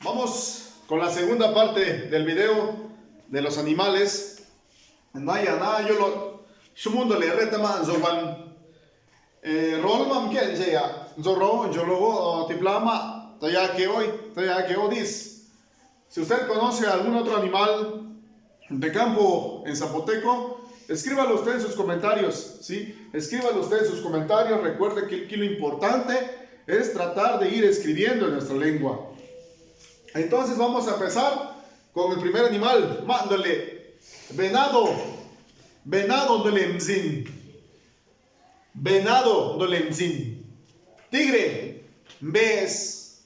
Vamos con la segunda parte del video de los animales. Naya na yolo shumundo le retama zoban rol mam ken ya zoro yolo tiplama taya que hoy dis. Si usted conoce algún otro animal de campo en zapoteco, escríbalo usted en sus comentarios, ¿sí? Escríbalo usted en sus comentarios. Recuerde que aquí lo importante es tratar de ir escribiendo en nuestra lengua. Entonces vamos a empezar con el primer animal. Mándole venado, venado dolemzin, venado dolemzin, tigre, ves,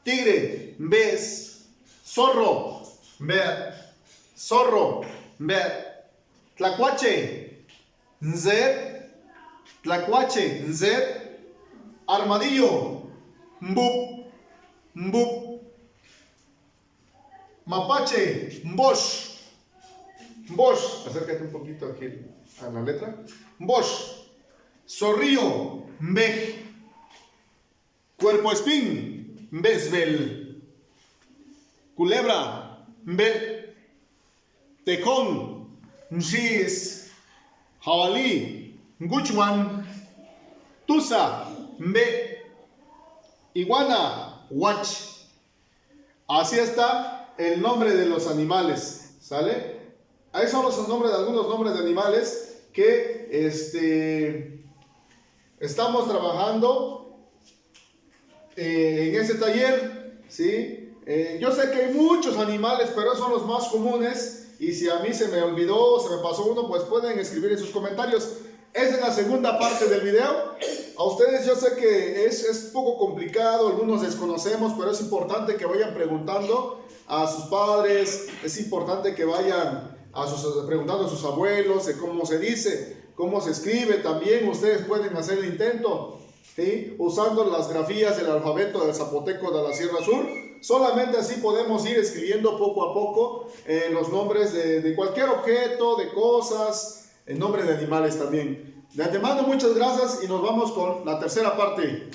tigre, ves, zorro, ver, zorro, ver, tlacuache, nzet, tlacuache, nzet, armadillo, mbup, mbup, mapache, mbosh, mbosh, acércate un poquito aquí a la letra, mbosh, zorrillo, mbej, cuerpo espín, mbezbel, culebra, mbel, tejón, nshis, jabalí, nguchman, tusa, mbe, iguana, huach. Así está el nombre de los animales, ¿sale? Ahí son los nombres de algunos nombres de animales que estamos trabajando en ese taller, ¿sí? Yo sé que hay muchos animales, pero esos son los más comunes, y si a mí se me olvidó, se me pasó uno, pues pueden escribir en sus comentarios. Esa es la segunda parte del video. A ustedes yo sé que es poco complicado, algunos desconocemos, pero es importante que vayan preguntando a sus padres, es importante que vayan preguntando a sus abuelos de cómo se dice, cómo se escribe. También ustedes pueden hacer el intento, ¿sí? Usando las grafías del alfabeto del zapoteco de la Sierra Sur. Solamente así podemos ir escribiendo poco a poco los nombres de cualquier objeto, de cosas, el nombre de animales también. De antemano, muchas gracias y nos vamos con la tercera parte.